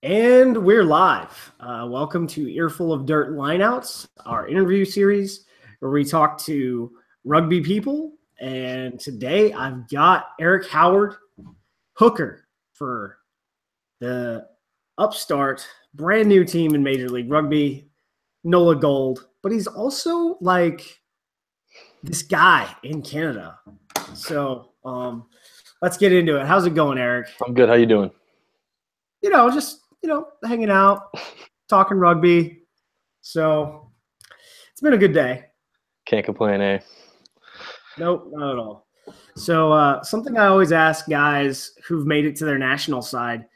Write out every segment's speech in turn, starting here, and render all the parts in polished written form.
And we're live. Welcome to Earful of Dirt Lineouts, our interview series where we talk to rugby people. And today I've got Eric Howard, hooker for the upstart, brand new team in Major League Rugby, NOLA Gold. But he's also like this guy in Canada. So let's get into it. How's it going, Eric? I'm good. How you doing? Just hanging out, talking rugby. So it's been a good day. Can't complain, eh? Nope, not at all. So something I always ask guys who've made it to their national side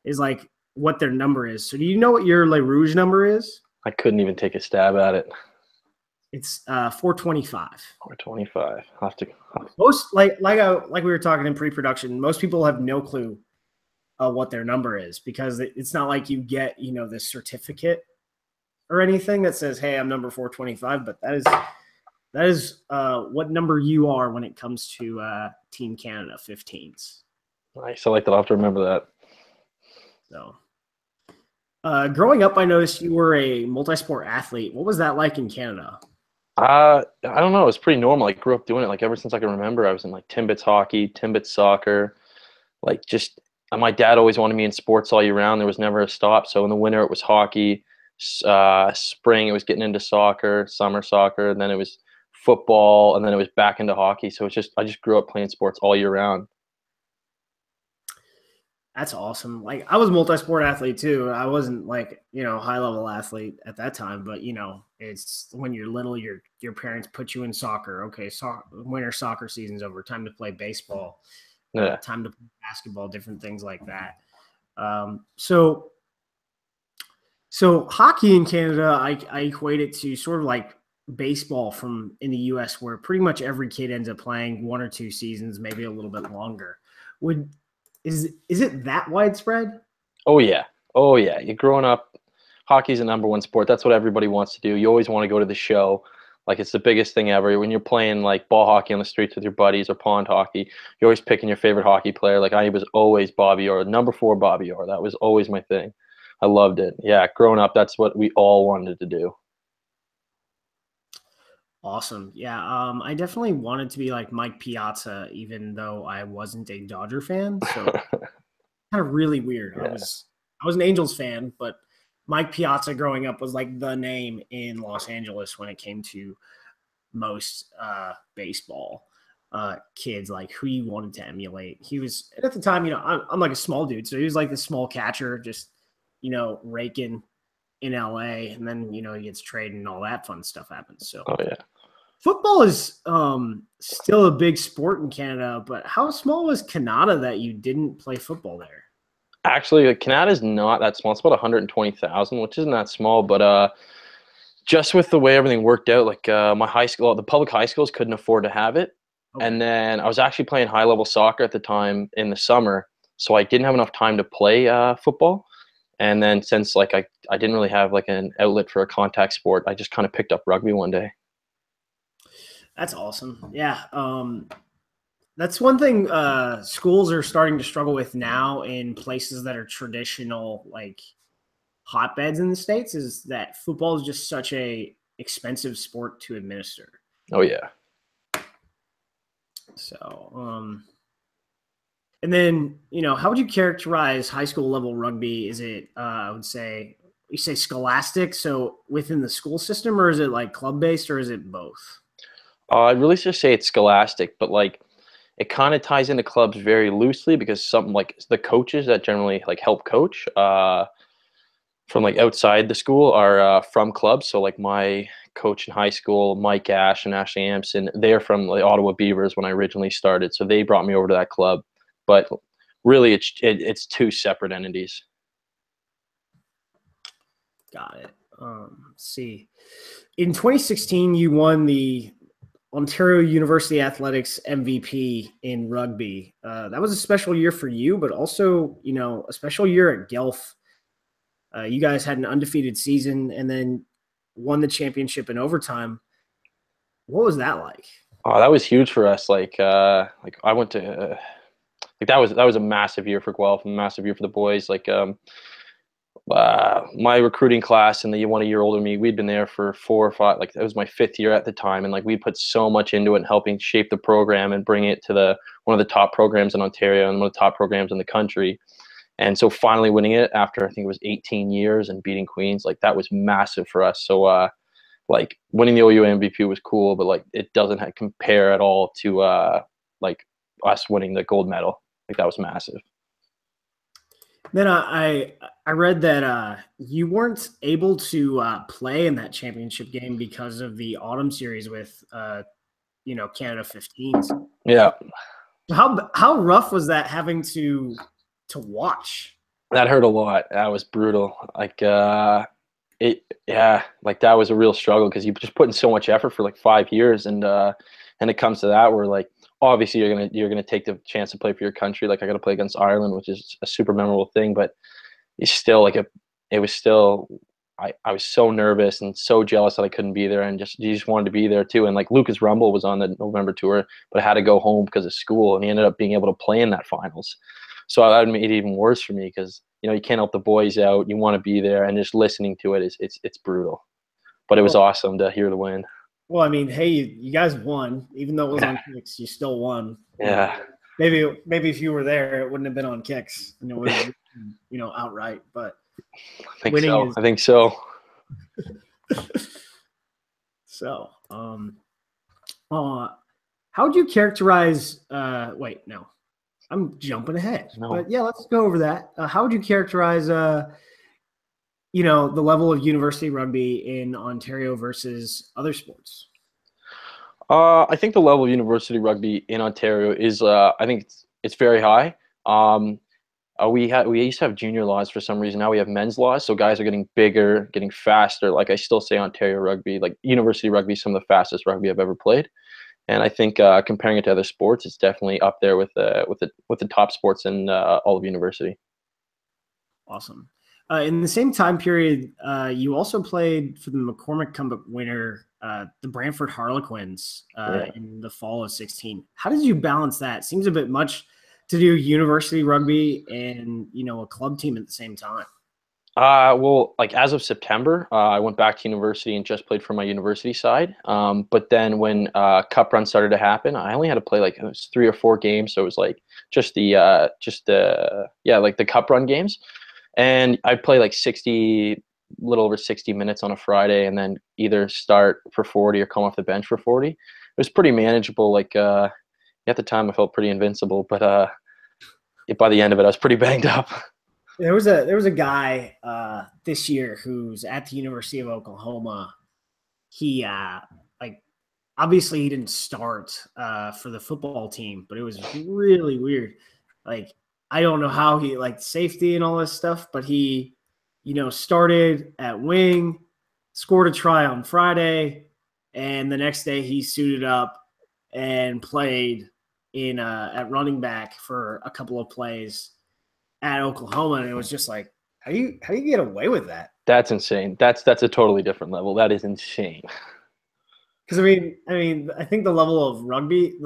is like what their number is. So do you know what your Le Rouge number is? I couldn't even take a stab at it. It's 425. 425. I'll have to. Most like we were talking in pre-production, most people have no clue what their number is, because it's not like you get, this certificate or anything that says, hey, I'm number 425, but that is what number you are when it comes to Team Canada 15s. Nice. I like that. I'll have to remember that. So growing up, I noticed you were a multi-sport athlete. What was that like in Canada? I don't know. It was pretty normal. I grew up doing it like ever since I can remember. I was in like Timbits hockey, Timbits soccer, like just my dad always wanted me in sports all year round. There was never a stop. So in the winter, it was hockey. Spring, it was getting into soccer, summer soccer, and then it was football, and then it was back into hockey. So I just grew up playing sports all year round. That's awesome. Like, I was a multi-sport athlete too. I wasn't like, high-level athlete at that time, but it's when you're little, your parents put you in soccer. Okay, winter soccer season's over. Time to play baseball. Yeah. Time to play basketball, different things like that. So hockey in Canada, I equate it to sort of like baseball from in the U.S., where pretty much every kid ends up playing 1 or 2 seasons, maybe a little bit longer. Is it that widespread? Oh yeah. You're growing up, hockey's the #1 sport. That's what everybody wants to do. You always want to go to the show. Like, it's the biggest thing ever. When you're playing like ball hockey on the streets with your buddies or pond hockey, you're always picking your favorite hockey player. Like, I was always Bobby Orr, number 4 Bobby Orr. That was always my thing. I loved it. Yeah, growing up, that's what we all wanted to do. Awesome. Yeah, I definitely wanted to be like Mike Piazza, even though I wasn't a Dodger fan. So kind of really weird. Yeah. I was an Angels fan, but Mike Piazza growing up was like the name in Los Angeles when it came to most baseball kids, like who you wanted to emulate. He was, at the time, I'm like a small dude, so he was like the small catcher, just raking in LA, and then he gets traded and all that fun stuff happens. So Oh yeah. football is still a big sport in Canada, but how small was Canada that you didn't play football there? Actually, Canada's not that small. It's about 120,000, which isn't that small. But just with the way everything worked out, like my high school, the public high schools couldn't afford to have it. Okay. And then I was actually playing high-level soccer at the time in the summer, so I didn't have enough time to play football. And then since like I didn't really have like an outlet for a contact sport, I just kind of picked up rugby one day. That's awesome. Yeah. That's one thing schools are starting to struggle with now in places that are traditional, like hotbeds in the States, is that football is just such a expensive sport to administer. Oh yeah. So, and then, how would you characterize high school level rugby? Is it, I would say, you say scholastic, so within the school system, or is it like club based, or is it both? I'd really just say it's scholastic, but like it kind of ties into clubs very loosely, because some like the coaches that generally like help coach from like outside the school are from clubs. So like my coach in high school, Mike Ash and Ashley Ampson, they're from the Ottawa Beavers when I originally started. So they brought me over to that club. But really, it's 2 separate entities. Got it. Let's see. In 2016, you won the Ontario University Athletics MVP in rugby. That was a special year for you, but also, a special year at Guelph. You guys had an undefeated season and then won the championship in overtime. What was that like? Oh, that was huge for us. Like I went to like that was a massive year for Guelph, a massive year for the boys. Like my recruiting class and the 1 year older than me, we'd been there for 4 or 5, like it was my 5th year at the time, and like we put so much into it and helping shape the program and bring it to one of the top programs in Ontario and one of the top programs in the country. And so finally winning it after I think it was 18 years and beating Queens, like that was massive for us. So like winning the OU MVP was cool, but like it doesn't compare at all to like us winning the gold medal. Like that was massive. Then I read that you weren't able to play in that championship game because of the autumn series with Canada 15s. Yeah. How rough was that having to watch? That hurt a lot. That was brutal. Like like that was a real struggle because you just put in so much effort for like 5 years, and it comes to that where like obviously you're gonna take the chance to play for your country. Like I got to play against Ireland, which is a super memorable thing, but it's still like it was still. I was so nervous and so jealous that I couldn't be there, and you just wanted to be there too. And like Lucas Rumble was on the November tour, but I had to go home because of school, and he ended up being able to play in that finals. So that made it even worse for me because you can't help the boys out. You want to be there, and just listening to it it's brutal. But it was awesome to hear the win. Well, I mean, hey, you guys won, even though it was on kicks. You still won. Yeah. Maybe if you were there, it wouldn't have been on kicks, and it would have been, outright. But I think so. So, how would you characterize? Wait, no, I'm jumping ahead. No. But yeah, let's go over that. How would you characterize, the level of university rugby in Ontario versus other sports? I think the level of university rugby in Ontario is, I think it's very high. We used to have junior laws for some reason. Now we have men's laws, so guys are getting bigger, getting faster. Like I still say, Ontario rugby, like university rugby, is some of the fastest rugby I've ever played. And I think comparing it to other sports, it's definitely up there with the top sports in all of university. Awesome. In the same time period, you also played for the McCormick Cup winner, the Brantford Harlequins, in the fall of 2016. How did you balance that? Seems a bit much to do university rugby and a club team at the same time. Well, like as of September, I went back to university and just played for my university side. But then when cup run started to happen, I only had to play like it was 3 or 4 games, so it was like just the like the cup run games, and I'd play like 60, little over 60 minutes on a Friday, and then either start for 40 or come off the bench for 40. It was pretty manageable. Like at the time, I felt pretty invincible, but by the end of it, I was pretty banged up. There was a guy this year who's at the University of Oklahoma. He obviously he didn't start for the football team, but it was really weird. Like I don't know how he safety and all this stuff, but he started at wing, scored a try on Friday, and the next day he suited up and played in at running back for a couple of plays at Oklahoma, and it was just like, how do you get away with that? That's insane. That's a totally different level. That is insane. Because I think the level of rugby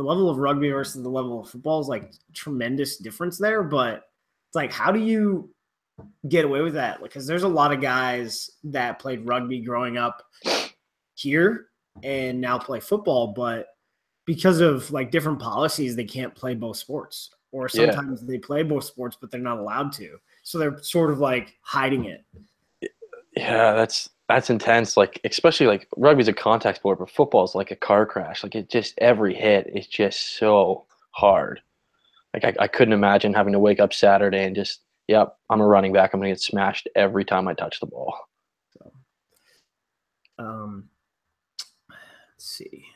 versus the level of football is like tremendous difference there. But it's like, how do you get away with that? Because there's a lot of guys that played rugby growing up here and now play football, but because of like different policies, they can't play both sports. Or sometimes they play both sports, but they're not allowed to. So they're sort of like hiding it. Yeah, that's intense. Like especially like rugby's a contact sport, but football's like a car crash. Like it just every hit is just so hard. Like I couldn't imagine having to wake up Saturday and just, yep, I'm a running back. I'm gonna get smashed every time I touch the ball. So, let's see.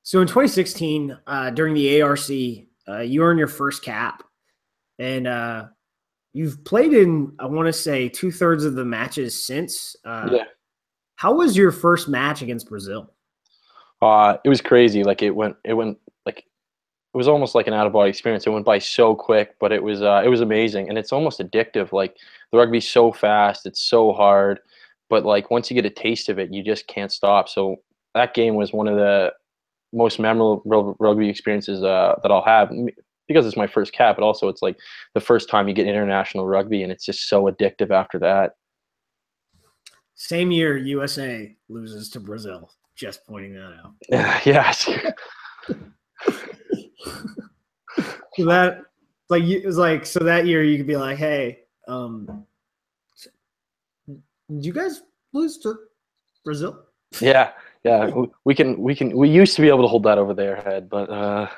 So in 2016, during the ARC, you earned your first cap, and you've played in, I want to say, 2/3 of the matches since. How was your first match against Brazil? It was crazy. Like it went like it was almost like an out of body experience. It went by so quick, but it was amazing, and it's almost addictive. Like the rugby's so fast, it's so hard, but like once you get a taste of it, you just can't stop. So that game was one of the most memorable rugby experiences that I'll have, because it's my first cap, but also it's like the first time you get international rugby, and it's just so addictive after that. Same year, USA loses to Brazil. Just pointing that out. Yes. So that like it was like so that year you could be like, hey, did you guys lose to Brazil? Yeah. We used to be able to hold that over their head, but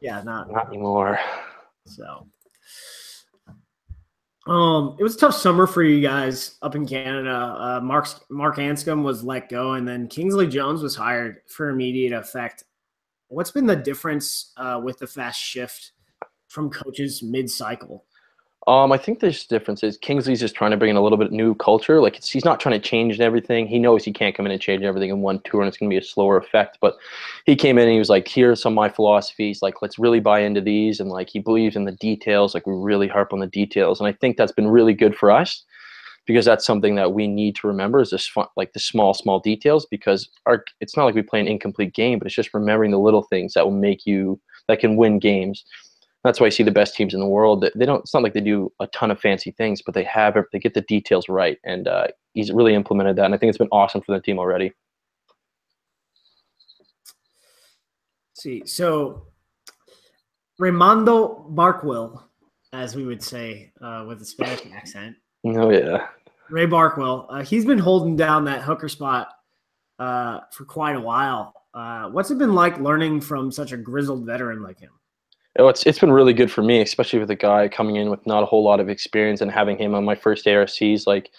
Yeah, not anymore. So it was a tough summer for you guys up in Canada. Mark Anscombe was let go, and then Kingsley Jones was hired for immediate effect. What's been the difference with the fast shift from coaches mid-cycle? I think there's differences. Kingsley's just trying to bring in a little bit of new culture. Like he's not trying to change everything. He knows he can't come in and change everything in one tour, and it's going to be a slower effect. But he came in and he was like, "Here are some of my philosophies. Like, let's really buy into these." And like he believes in the details. Like we really harp on the details, and I think that's been really good for us because that's something that we need to remember is this like the small details. Because it's not like we play an incomplete game, but it's just remembering the little things that can win games. That's why I see the best teams in the world. They don't. It's not like they do a ton of fancy things, but they get the details right, and he's really implemented that. And I think it's been awesome for the team already. See, so Raimondo Barkwell, as we would say with a Spanish accent. Oh yeah, Ray Barkwell. He's been holding down that hooker spot for quite a while. What's it been like learning from such a grizzled veteran like him? Oh, it's been really good for me, especially with a guy coming in with not a whole lot of experience and having him on my first ARCs. Like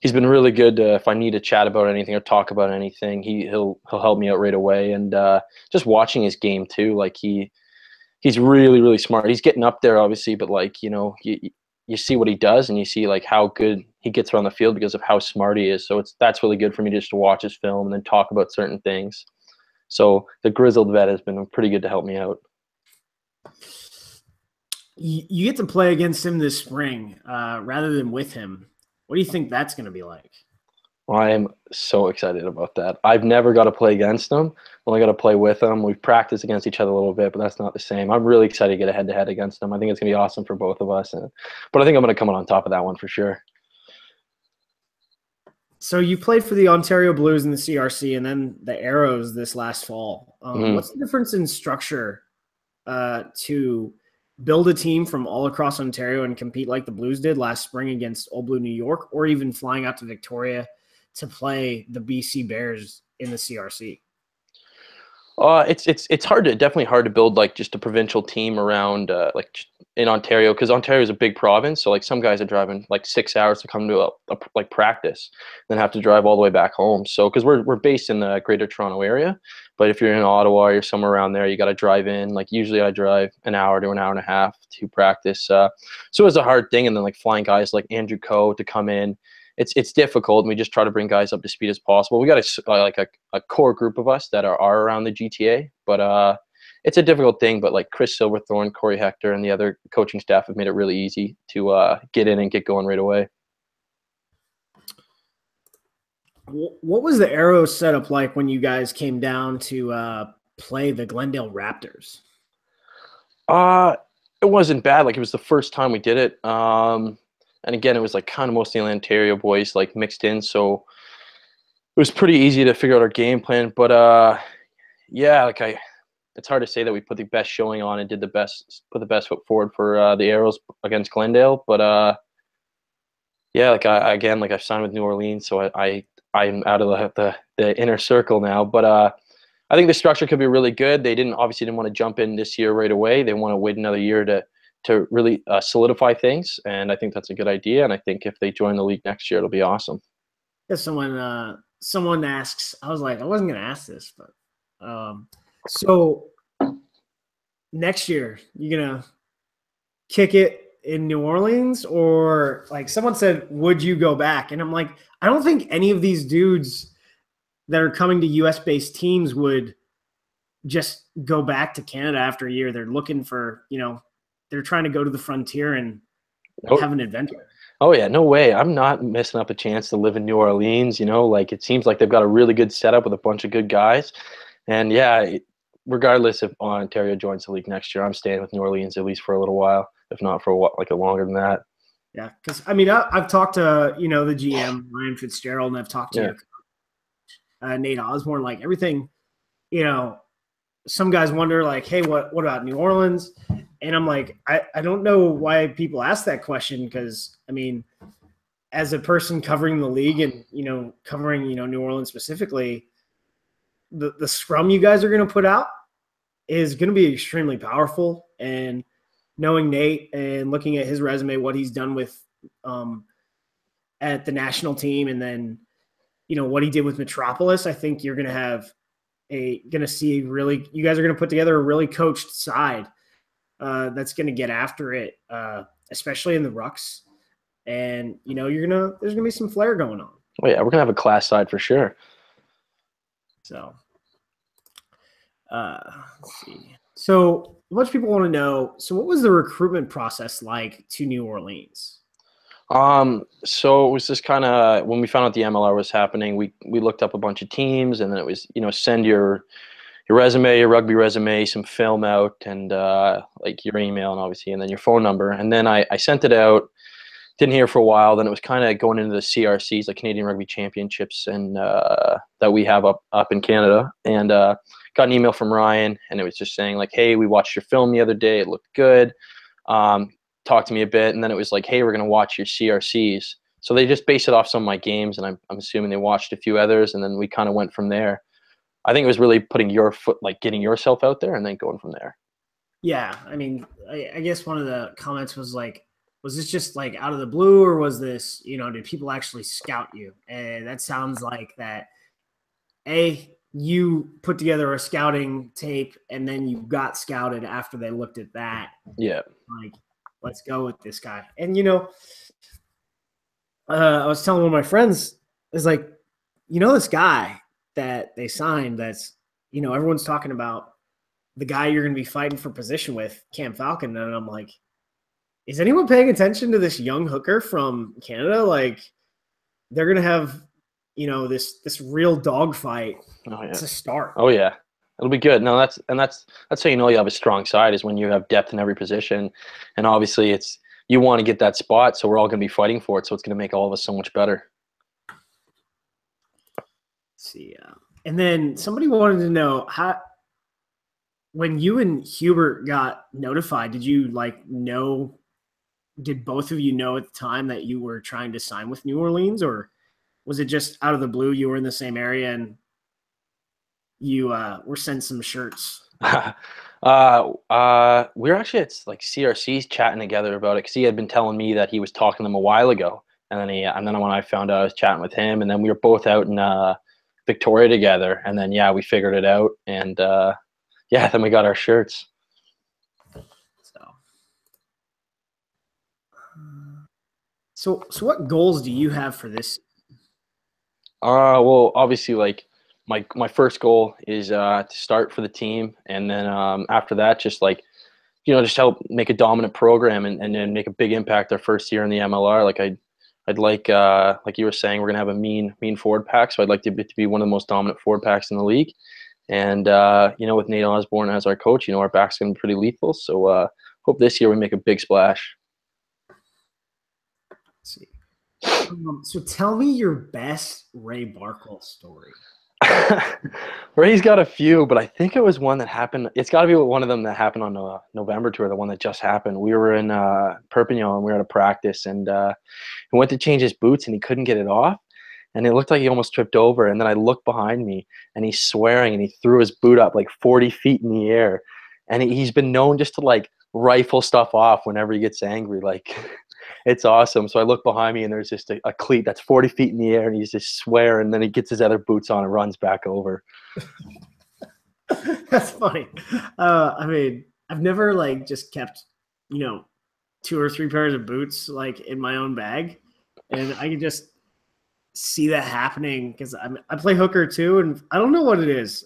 he's been really good. If I need to chat about anything or talk about anything, he'll help me out right away. And just watching his game too, like he's really smart. He's getting up there, obviously, but like you see what he does and you see like how good he gets around the field because of how smart he is. So that's really good for me just to watch his film and then talk about certain things. So the grizzled vet has been pretty good to help me out. You get to play against him this spring rather than with him. What do you think that's going to be like? I am so excited about that. I've never got to play against him. Only got to play with him. We've practiced against each other a little bit, but that's not the same. I'm really excited to get a head-to-head against him. I think it's going to be awesome for both of us. But I think I'm going to come on top of that one for sure. So you played for the Ontario Blues in the CRC and then the Arrows this last fall. What's the difference in structure to build a team from all across Ontario and compete like the Blues did last spring against Old Blue New York, or even flying out to Victoria to play the BC Bears in the CRC? It's definitely hard to build like just a provincial team around like in Ontario because Ontario is a big province. So like some guys are driving like 6 hours to come to a like practice, then have to drive all the way back home. So because we're based in the Greater Toronto area, but if you're in Ottawa or you're somewhere around there, you got to drive in. Like usually I drive an hour to an hour and a half to practice. So it's a hard thing, and then like flying guys like Andrew Coe to come in. It's difficult, and we just try to bring guys up to speed as possible. We got a core group of us that are around the GTA, but it's a difficult thing. But like Chris Silverthorne, Corey Hector, and the other coaching staff have made it really easy to get in and get going right away. What was the Arrows setup like when you guys came down to play the Glendale Raptors? It wasn't bad. Like it was the first time we did it. And again, it was like kind of mostly Ontario boys like mixed in, so it was pretty easy to figure out our game plan. But yeah, it's hard to say that we put the best showing on and put the best foot forward for the Arrows against Glendale. But yeah, I've signed with New Orleans, so I'm out of the inner circle now. But I think the structure could be really good. They obviously didn't want to jump in this year right away. They want to wait another year to really solidify things, and I think that's a good idea. And I think if they join the league next year, it'll be awesome. Yeah, someone asks, I was like, I wasn't going to ask this, but so next year, you're going to kick it in New Orleans, or like someone said, would you go back? And I'm like, I don't think any of these dudes that are coming to US-based teams would just go back to Canada after a year. They're looking for, they're trying to go to the frontier and have an adventure. Oh yeah, no way. I'm not messing up a chance to live in New Orleans. Like it seems like they've got a really good setup with a bunch of good guys. And yeah, regardless if Ontario joins the league next year, I'm staying with New Orleans at least for a little while, if not for like a longer than that. Yeah, because I mean, I've talked to the GM Ryan Fitzgerald, and I've talked to your Nate Osborne. Like everything, some guys wonder, like, hey, what about New Orleans? And I'm like, I don't know why people ask that question, because I mean, as a person covering the league and covering New Orleans specifically, the scrum you guys are going to put out is going to be extremely powerful. And knowing Nate and looking at his resume, what he's done with at the national team, and then what he did with Metropolis, I think you're going to see really, you guys are going to put together a really coached side that's going to get after it, especially in the rucks. And there's going to be some flair going on. Oh yeah, we're gonna have a class side for sure. So let's see. So a bunch of people want to know, so what was the recruitment process like to New Orleans? So it was just kind of, when we found out the MLR was happening, we looked up a bunch of teams, and then it was, send your resume, your rugby resume, some film out, and like your email, and obviously, and then your phone number. And then I sent it out, didn't hear for a while. Then it was kind of going into the CRCs, like Canadian Rugby Championships, and that we have up in Canada. And got an email from Ryan, and it was just saying like, hey, we watched your film the other day. It looked good. Talk to me a bit. And then it was like, hey, we're going to watch your CRCs. So they just based it off some of my games, and I'm assuming they watched a few others, and then we kind of went from there. I think it was really putting your foot, like getting yourself out there, and then going from there. Yeah, I mean, I guess one of the comments was like, was this just like out of the blue, or was this, did people actually scout you? And that sounds like that, you put together a scouting tape, and then you got scouted after they looked at that. Yeah. Like, let's go with this guy. And, I was telling one of my friends, is like, this guy that they signed, that's, everyone's talking about, the guy you're going to be fighting for position with, Cam Falcon. And I'm like, is anyone paying attention to this young hooker from Canada? Like, they're going to have, this real dogfight to start. Oh yeah, it'll be good. No, that's how you have a strong side, is when you have depth in every position, and obviously you want to get that spot, so we're all going to be fighting for it. So it's going to make all of us so much better. Let's see, and then somebody wanted to know how, when you and Hubert got notified, did you know? Did both of you know at the time that you were trying to sign with New Orleans, or was it just out of the blue? You were in the same area and you were sent some shirts. We were actually at like CRC's chatting together about it, because he had been telling me that he was talking to them a while ago, and then when I found out, I was chatting with him, and then we were both out in Victoria together, and then we figured it out, and then we got our shirts. So what goals do you have for this? Well, obviously, like my first goal is to start for the team, and then after that, just just help make a dominant program, and then make a big impact our first year in the MLR. Like I'd like you were saying, we're gonna have a mean forward pack, so I'd like to be one of the most dominant forward packs in the league. And with Nate Osborne as our coach, our back's gonna be pretty lethal. So hope this year we make a big splash. Let's see. So tell me your best Ray Barkle story. Ray's got a few, but I think it was one that happened. It's got to be one of them that happened on the November tour, the one that just happened. We were in Perpignan, and we were at a practice, and he went to change his boots, and he couldn't get it off, and it looked like he almost tripped over. And then I looked behind me, and he's swearing, and he threw his boot up like 40 feet in the air, and he's been known just to rifle stuff off whenever he gets angry. It's awesome. So I look behind me, and there's just a cleat that's 40 feet in the air, and he's just swearing. And then he gets his other boots on and runs back over. That's funny. I mean, I've never just kept, 2 or 3 pairs of boots in my own bag, and I can just see that happening because I play hooker too, and I don't know what it is.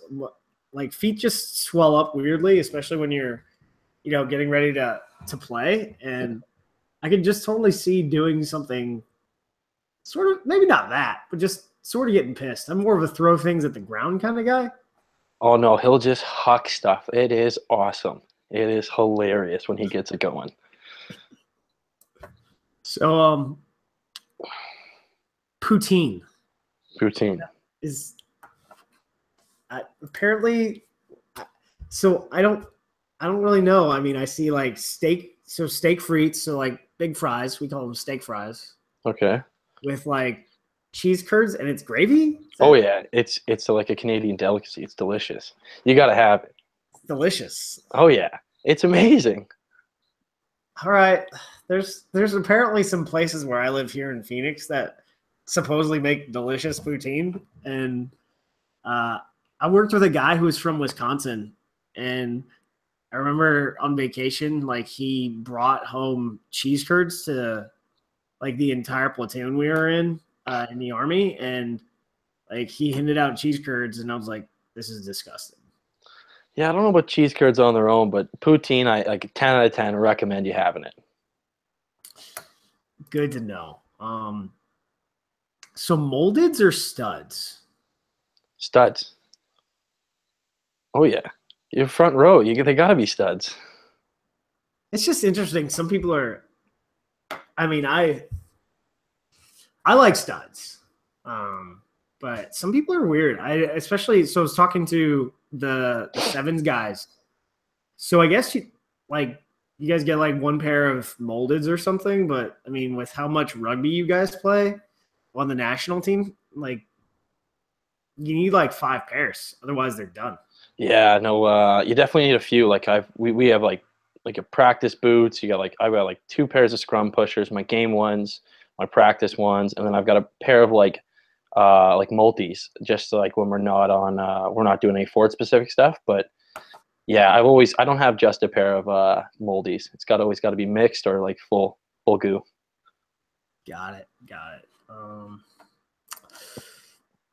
Feet just swell up weirdly, especially when you're, getting ready to play, and I could just totally see doing something sort of, maybe not that, but just sort of getting pissed. I'm more of a throw things at the ground kind of guy. Oh, no, he'll just huck stuff. It is awesome. It is hilarious when he gets it going. So, poutine is apparently. So I don't really know. I mean, I see like steak frites, so like big fries. We call them steak fries Okay. with like cheese curds, and it's gravy. Oh yeah, it's like a Canadian delicacy. It's delicious. You got to have it. It's delicious. Oh yeah, it's amazing. All right, there's apparently some places where I live here in Phoenix that supposedly make delicious poutine, and I worked with a guy who was from Wisconsin, and I remember on vacation, like he brought home cheese curds to like the entire platoon we were in the army, and like he handed out cheese curds, and I was like, "This is disgusting." Yeah, I don't know about cheese curds on their own, but poutine, I like 10 out of 10 recommend you having it. Good to know. So moldeds or studs? Studs. Oh yeah, your front row. They got to be studs. It's just interesting. Some people are. I mean, I like studs, but some people are weird. I was talking to the sevens guys. So I guess you guys get like one pair of moldeds or something, but I mean, with how much rugby you guys play on the national team, like you need like 5 pairs, otherwise they're done. Yeah, no, you definitely need a few. Like we have like a practice boots. I've got like 2 pairs of scrum pushers, my game ones, my practice ones, and then I've got a pair of like multis, just like when we're not doing any Ford specific stuff. But yeah, I don't have just a pair of moldies. It's always got to be mixed or like full goo. Got it.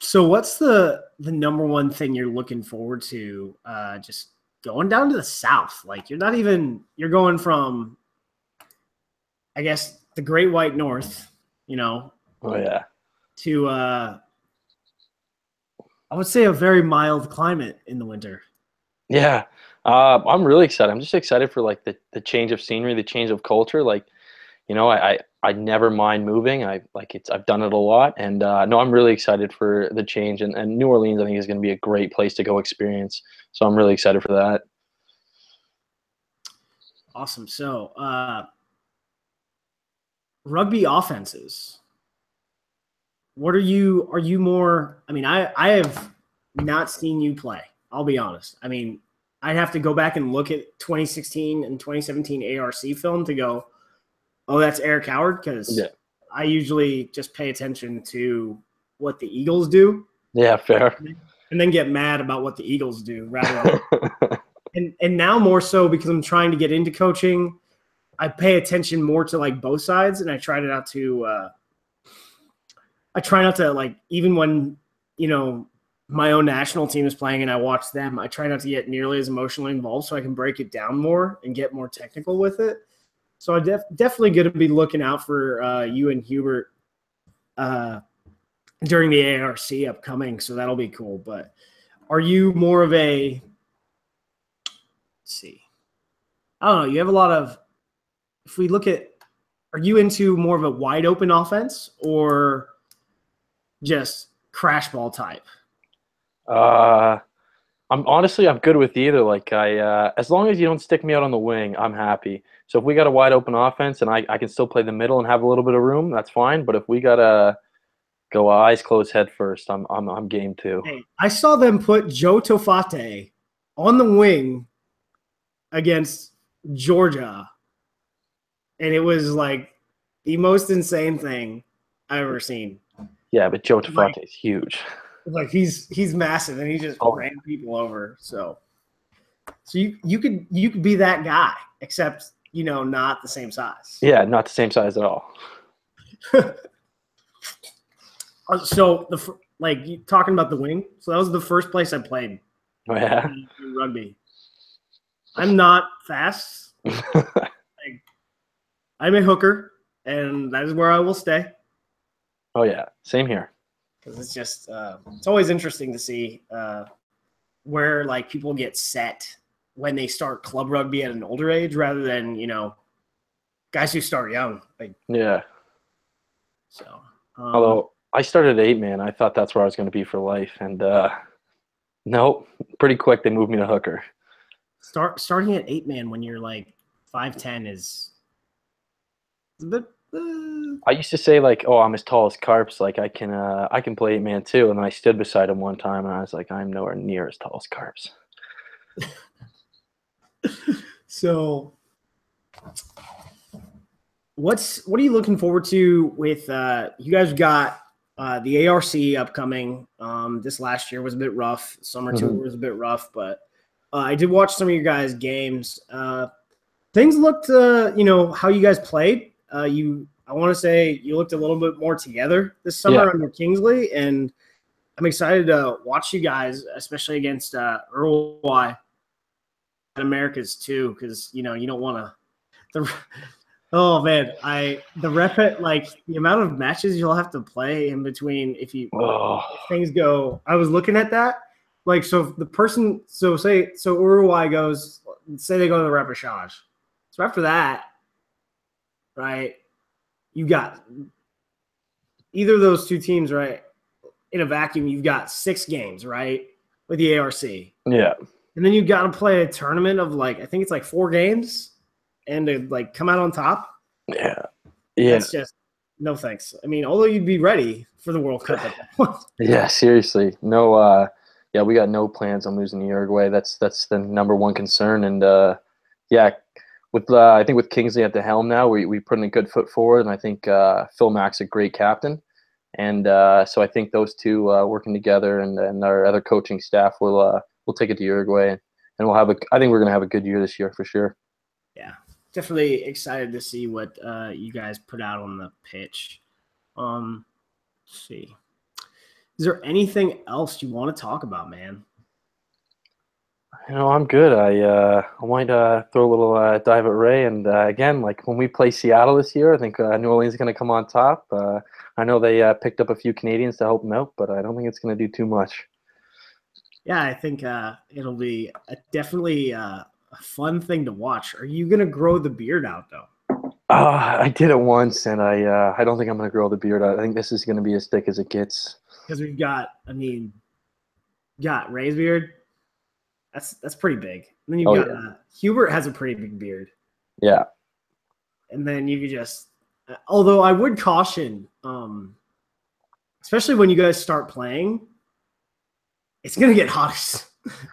So what's the number one thing you're looking forward to just going down to the South? Like you're going from, I guess, the Great White North, Oh yeah. to I would say a very mild climate in the winter. Yeah. I'm really excited. I'm just excited for like the change of scenery, the change of culture. Like, I never mind moving. I've done it a lot, and no, I'm really excited for the change. And New Orleans, I think, is going to be a great place to go experience. So I'm really excited for that. Awesome. So rugby offenses. Are you more? I mean, I have not seen you play. I'll be honest. I mean, I'd have to go back and look at 2016 and 2017 ARC film to go, oh, that's Eric Howard, because Yeah. I usually just pay attention to what the Eagles do. Yeah, fair. And then get mad about what the Eagles do rather than and now more so because I'm trying to get into coaching. I pay attention more to like both sides, and I try not to like, even when my own national team is playing and I watch them, I try not to get nearly as emotionally involved so I can break it down more and get more technical with it. So I'm definitely going to be looking out for you and Hubert during the ARC upcoming. So that'll be cool. But are you more of a, let's see, I don't know. You have a lot of, if we look at, are you into more of a wide open offense or just crash ball type? I'm good with either. Like as long as you don't stick me out on the wing, I'm happy. So if we got a wide open offense and I can still play the middle and have a little bit of room, that's fine. But if we gotta go eyes closed head first, I'm game too. Hey, I saw them put Joe Tofate on the wing against Georgia, and it was like the most insane thing I've ever seen. Yeah, but Joe Tofate is huge. Like he's massive, and he just ran people over. So you could be that guy, except not the same size. Yeah, not the same size at all. So you talking about the wing. So that was the first place I played. Oh yeah. In rugby. I'm not fast. I'm a hooker, and that is where I will stay. Oh yeah, same here. Because it's just it's always interesting to see where like people get set when they start club rugby at an older age rather than guys who start young. Like yeah, So, Although I started at 8-man, I thought that's where I was going to be for life, and nope, pretty quick they moved me to hooker. starting at 8-man when you're like 5'10" is a bit. I used to say like, "Oh, I'm as tall as Carps. Like I can play 8-man too." And then I stood beside him one time, and I was like, "I'm nowhere near as tall as Carps." So, what are you looking forward to with you guys got the ARC upcoming? This last year was a bit rough. Summer tour was a bit rough, but I did watch some of your guys' games. Things looked, how you guys played. I want to say you looked a little bit more together this summer under Kingsley, and I'm excited to watch you guys, especially against Earl Y and Americas too, because you don't want to. Oh man, the amount of matches you'll have to play in between if things go. I was looking at that, so Uruguay goes, say they go to the repechage. So after that, right, you got either of those two teams, right, in a vacuum. You've got 6 games, right, with the ARC. Yeah, and then you got to play a tournament of I think it's 4 games. And to come out on top, that's just no thanks. I mean, although you'd be ready for the World Cup at that point. Yeah, seriously, no. We got no plans on losing to Uruguay. That's the #1 concern. And with I think with Kingsley at the helm now, we put in a good foot forward, and I think Phil Mack's a great captain. And so I think those two working together and our other coaching staff will take it to Uruguay, and we'll have I think we're going to have a good year this year for sure. Yeah. Definitely excited to see what you guys put out on the pitch. Let's see. Is there anything else you want to talk about, man? I'm good. I might throw a little dive at Ray. And again, when we play Seattle this year, I think New Orleans is going to come on top. I know they picked up a few Canadians to help them out, but I don't think it's going to do too much. Yeah, I think it'll be definitely a fun thing to watch. Are you going to grow the beard out, though? I did it once, and I don't think I'm going to grow the beard out. I think this is going to be as thick as it gets. Because we've got, Ray's beard. That's pretty big. And then you've got Hubert has a pretty big beard. Yeah. And then you could just, although I would caution, especially when you guys start playing, it's gonna get hot.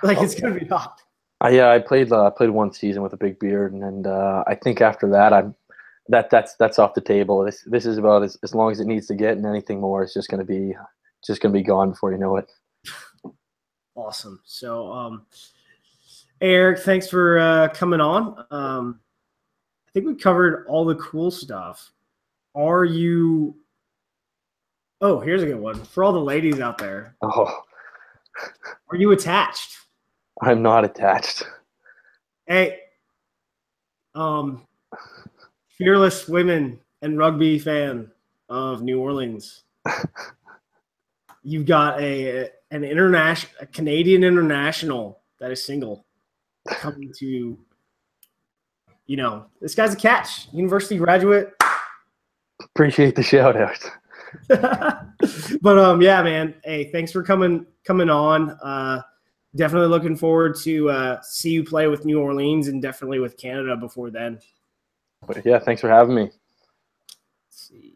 It's gonna be hot. I played one season with a big beard, and I think after that that's off the table. This is about as long as it needs to get, and anything more is just gonna be gone before you know it. Awesome. So, Eric, thanks for coming on. I think we covered all the cool stuff. Are you? Oh, here's a good one for all the ladies out there. Oh, are you attached? I'm not attached. Hey, fearless women and rugby fan of New Orleans. You've got a Canadian international that is single coming to, this guy's a catch. University graduate. Appreciate the shout out. But yeah, man. Hey, thanks for coming on. Definitely looking forward to see you play with New Orleans and definitely with Canada before then. But yeah, thanks for having me. Let's see.